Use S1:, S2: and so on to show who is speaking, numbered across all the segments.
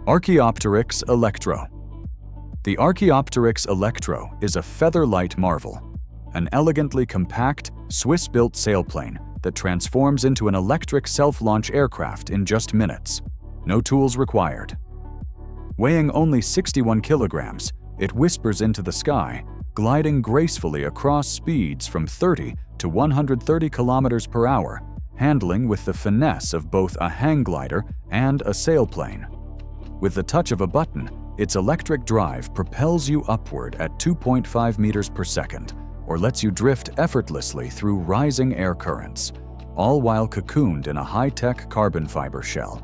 S1: Archaeopteryx Electro. The Archaeopteryx Electro is a feather-light marvel, an elegantly compact, Swiss-built sailplane that transforms into an electric self-launch aircraft in just minutes. No tools required. Weighing only 61 kilograms, it whispers into the sky, gliding gracefully across speeds from 30 to 130 kilometers per hour, handling with the finesse of both a hang glider and a sailplane. With the touch of a button, its electric drive propels you upward at 2.5 meters per second, or lets you drift effortlessly through rising air currents, all while cocooned in a high-tech carbon fiber shell.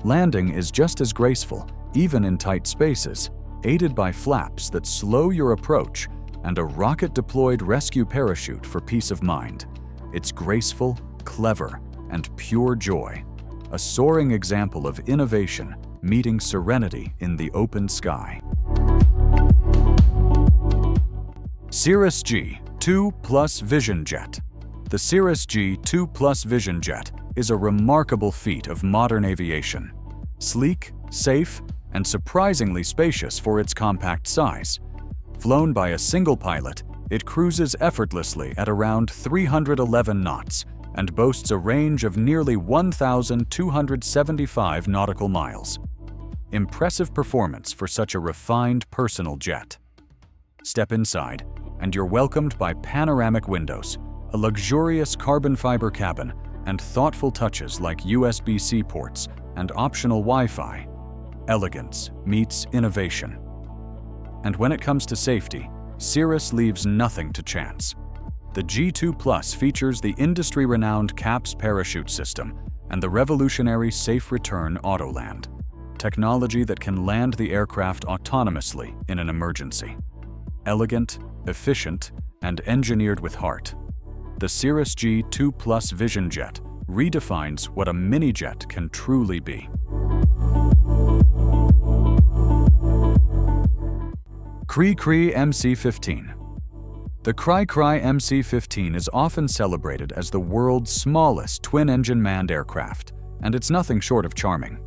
S1: Landing is just as graceful, even in tight spaces, aided by flaps that slow your approach and a rocket-deployed rescue parachute for peace of mind. It's graceful, clever, and pure joy, a soaring example of innovation meeting serenity in the open sky. Cirrus G2 Plus Vision Jet. The Cirrus G2 Plus Vision Jet is a remarkable feat of modern aviation. Sleek, safe, and surprisingly spacious for its compact size. Flown by a single pilot, it cruises effortlessly at around 311 knots and boasts a range of nearly 1,275 nautical miles. Impressive performance for such a refined personal jet. Step inside, and you're welcomed by panoramic windows, a luxurious carbon fiber cabin, and thoughtful touches like USB-C ports and optional Wi-Fi. Elegance meets innovation. And when it comes to safety, Cirrus leaves nothing to chance. The G2 Plus features the industry-renowned CAPS parachute system and the revolutionary Safe Return Autoland, technology that can land the aircraft autonomously in an emergency. Elegant, efficient, and engineered with heart, the Cirrus G2 Plus Vision Jet redefines what a mini-jet can truly be. Cry MC-15. The Cry MC-15 is often celebrated as the world's smallest twin-engine manned aircraft, and it's nothing short of charming.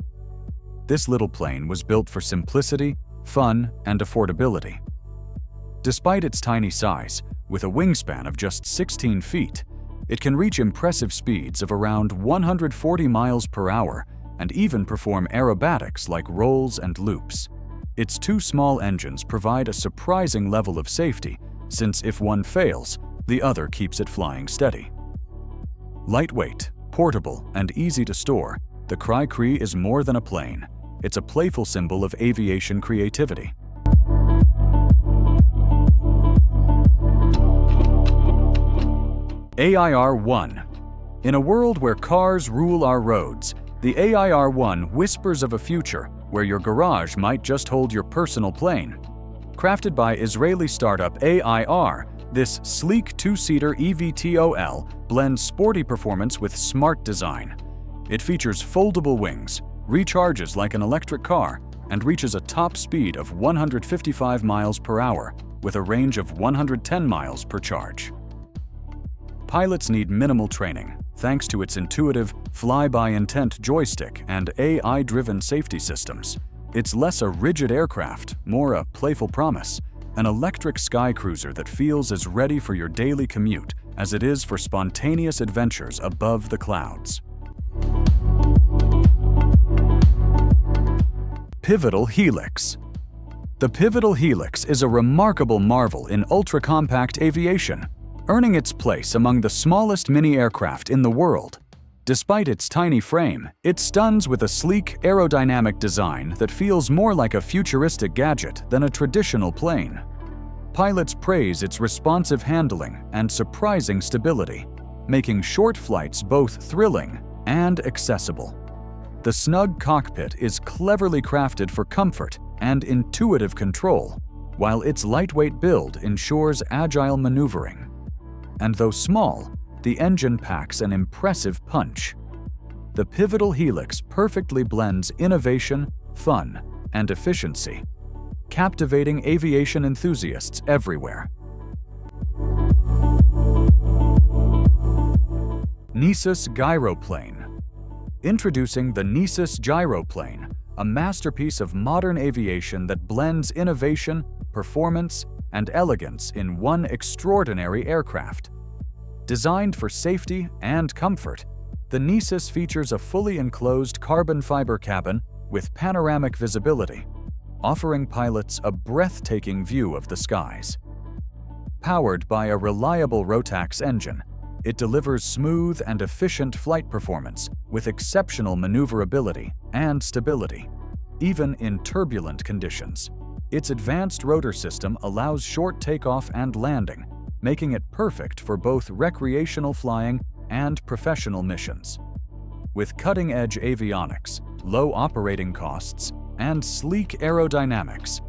S1: This little plane was built for simplicity, fun, and affordability. Despite its tiny size, with a wingspan of just 16 feet, it can reach impressive speeds of around 140 miles per hour and even perform aerobatics like rolls and loops. Its two small engines provide a surprising level of safety, since if one fails, the other keeps it flying steady. Lightweight, portable, and easy to store, the Cry is more than a plane. It's a playful symbol of aviation creativity. AIR-1. In a world where cars rule our roads, the AIR-1 whispers of a future where your garage might just hold your personal plane. Crafted by Israeli startup AIR, this sleek two-seater eVTOL blends sporty performance with smart design. It features foldable wings, recharges like an electric car, and reaches a top speed of 155 miles per hour with a range of 110 miles per charge. Pilots need minimal training, thanks to its intuitive fly-by-intent joystick and AI-driven safety systems. It's less a rigid aircraft, more a playful promise, an electric sky cruiser that feels as ready for your daily commute as it is for spontaneous adventures above the clouds. Pivotal Helix. The Pivotal Helix is a remarkable marvel in ultra-compact aviation, earning its place among the smallest mini-aircraft in the world. Despite its tiny frame, it stuns with a sleek, aerodynamic design that feels more like a futuristic gadget than a traditional plane. Pilots praise its responsive handling and surprising stability, making short flights both thrilling and accessible. The snug cockpit is cleverly crafted for comfort and intuitive control, while its lightweight build ensures agile maneuvering. And though small, the engine packs an impressive punch. The Pivotal Helix perfectly blends innovation, fun, and efficiency, captivating aviation enthusiasts everywhere. Nisus Gyroplane. Introducing the Nisus Gyroplane, a masterpiece of modern aviation that blends innovation, performance, and elegance in one extraordinary aircraft. Designed for safety and comfort, the Nisus features a fully enclosed carbon fiber cabin with panoramic visibility, offering pilots a breathtaking view of the skies. Powered by a reliable Rotax engine, it delivers smooth and efficient flight performance with exceptional maneuverability and stability, even in turbulent conditions. Its advanced rotor system allows short takeoff and landing, making it perfect for both recreational flying and professional missions. With cutting-edge avionics, low operating costs, and sleek aerodynamics.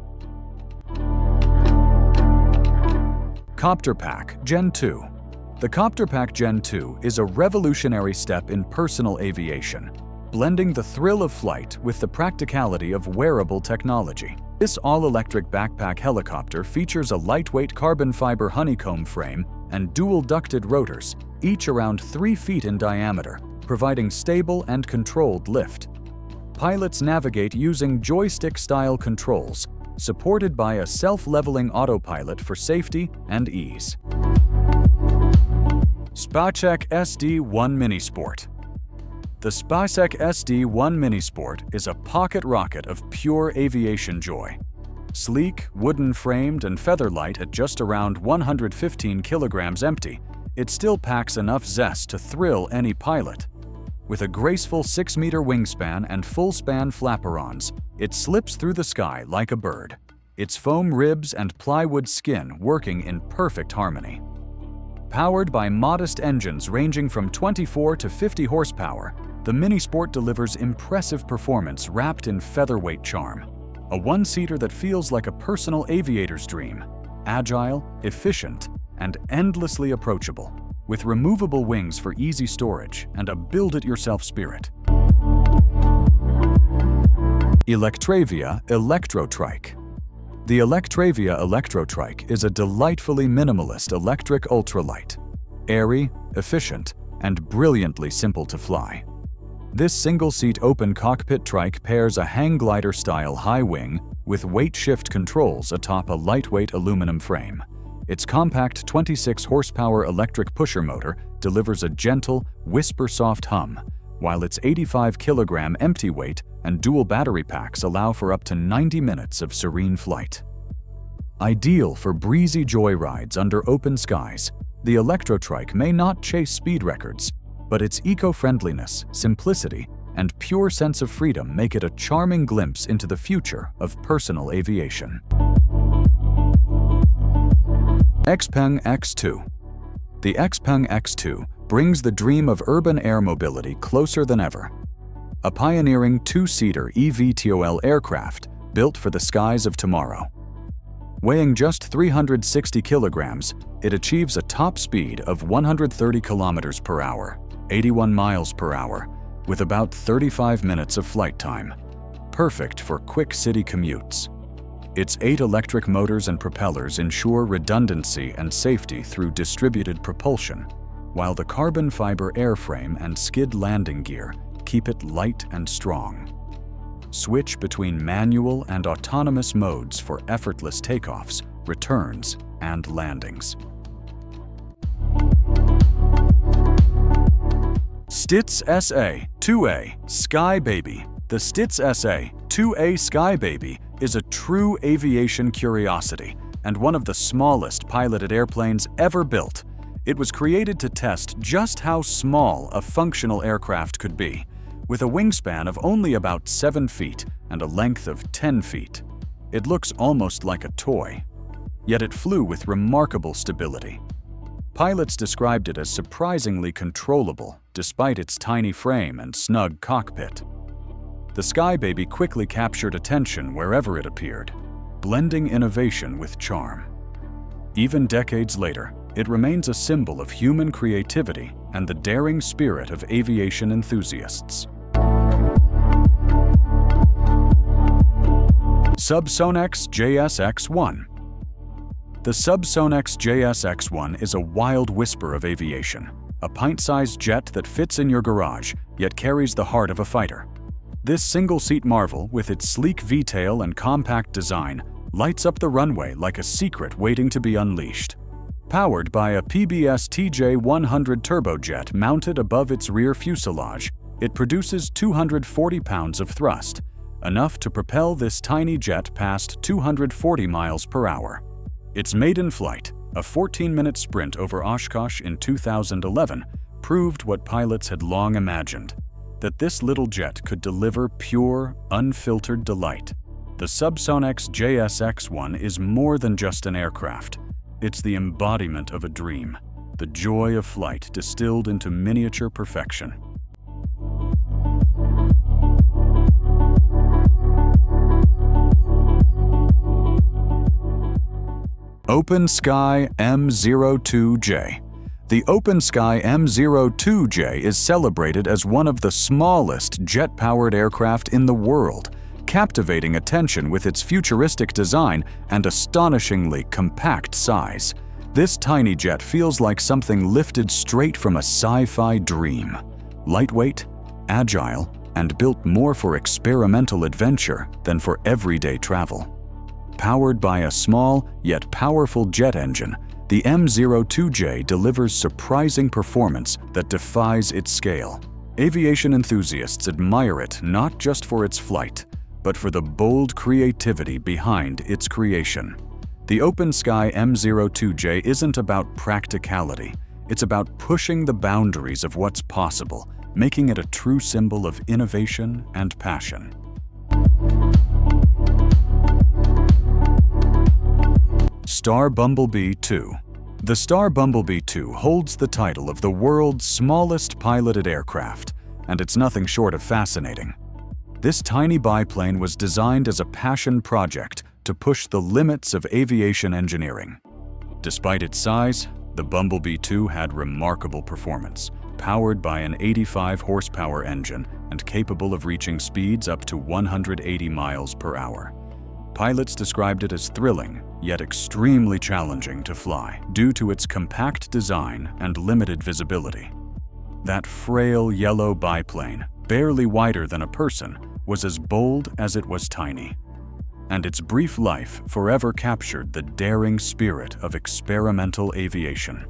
S1: Copter Pack Gen 2. The Copter Pack Gen 2 is a revolutionary step in personal aviation, blending the thrill of flight with the practicality of wearable technology. This all-electric backpack helicopter features a lightweight carbon fiber honeycomb frame and dual-ducted rotors, each around 3 feet in diameter, providing stable and controlled lift. Pilots navigate using joystick-style controls, supported by a self-leveling autopilot for safety and ease. SpaceX SD-1 Minisport. The SpaceX SD-1 Minisport is a pocket rocket of pure aviation joy. Sleek, wooden-framed, and featherlight at just around 115 kilograms empty, it still packs enough zest to thrill any pilot. With a graceful 6-meter wingspan and full-span flaperons, it slips through the sky like a bird, its foam ribs and plywood skin working in perfect harmony. Powered by modest engines ranging from 24 to 50 horsepower, the Minisport delivers impressive performance wrapped in featherweight charm. A one-seater that feels like a personal aviator's dream, agile, efficient, and endlessly approachable, with removable wings for easy storage and a build-it-yourself spirit. Electravia Electrotrike. The Electravia Electrotrike is a delightfully minimalist electric ultralight, airy, efficient, and brilliantly simple to fly. This single-seat open cockpit trike pairs a hang glider-style high wing with weight shift controls atop a lightweight aluminum frame. Its compact 26-horsepower electric pusher motor delivers a gentle, whisper-soft hum, while its 85-kilogram empty weight and dual battery packs allow for up to 90 minutes of serene flight. Ideal for breezy joyrides under open skies, the Electrotrike may not chase speed records, but its eco-friendliness, simplicity, and pure sense of freedom make it a charming glimpse into the future of personal aviation. Xpeng X2. The Xpeng X2 brings the dream of urban air mobility closer than ever. A pioneering 2-seater eVTOL aircraft built for the skies of tomorrow. Weighing just 360 kilograms, it achieves a top speed of 130 kilometers per hour, 81 miles per hour, with about 35 minutes of flight time. Perfect for quick city commutes. Its 8 electric motors and propellers ensure redundancy and safety through distributed propulsion, while the carbon fiber airframe and skid landing gear keep it light and strong. Switch between manual and autonomous modes for effortless takeoffs, returns, and landings. Stitz SA-2A Sky Baby. The Stitz SA-2A Sky Baby is a true aviation curiosity and one of the smallest piloted airplanes ever built. It was created to test just how small a functional aircraft could be, with a wingspan of only about 7 feet and a length of 10 feet. It looks almost like a toy, yet it flew with remarkable stability. Pilots described it as surprisingly controllable despite its tiny frame and snug cockpit. The Sky Baby quickly captured attention wherever it appeared, blending innovation with charm. Even decades later, it remains a symbol of human creativity and the daring spirit of aviation enthusiasts. Subsonex JSX-1. The Subsonex JSX-1 is a wild whisper of aviation, a pint-sized jet that fits in your garage, yet carries the heart of a fighter. This single-seat marvel, with its sleek V-tail and compact design, lights up the runway like a secret waiting to be unleashed. Powered by a PBS TJ100 turbojet mounted above its rear fuselage, it produces 240 pounds of thrust, enough to propel this tiny jet past 240 miles per hour. Its maiden flight, a 14-minute sprint over Oshkosh in 2011, proved what pilots had long imagined, that this little jet could deliver pure, unfiltered delight. The Subsonic's JSX-1 is more than just an aircraft. It's the embodiment of a dream, the joy of flight distilled into miniature perfection. Open Sky M02J. The Open Sky M02J is celebrated as one of the smallest jet-powered aircraft in the world, captivating attention with its futuristic design and astonishingly compact size. This tiny jet feels like something lifted straight from a sci-fi dream. Lightweight, agile, and built more for experimental adventure than for everyday travel. Powered by a small yet powerful jet engine, the M02J delivers surprising performance that defies its scale. Aviation enthusiasts admire it not just for its flight, but for the bold creativity behind its creation. The Open Sky M02J isn't about practicality. It's about pushing the boundaries of what's possible, making it a true symbol of innovation and passion. Star Bumblebee 2. The Star Bumblebee 2 holds the title of the world's smallest piloted aircraft, and it's nothing short of fascinating. This tiny biplane was designed as a passion project to push the limits of aviation engineering. Despite its size, the Bumblebee 2 had remarkable performance, powered by an 85-horsepower engine and capable of reaching speeds up to 180 miles per hour. Pilots described it as thrilling, yet extremely challenging to fly due to its compact design and limited visibility. That frail yellow biplane, barely wider than a person, was as bold as it was tiny. And its brief life forever captured the daring spirit of experimental aviation.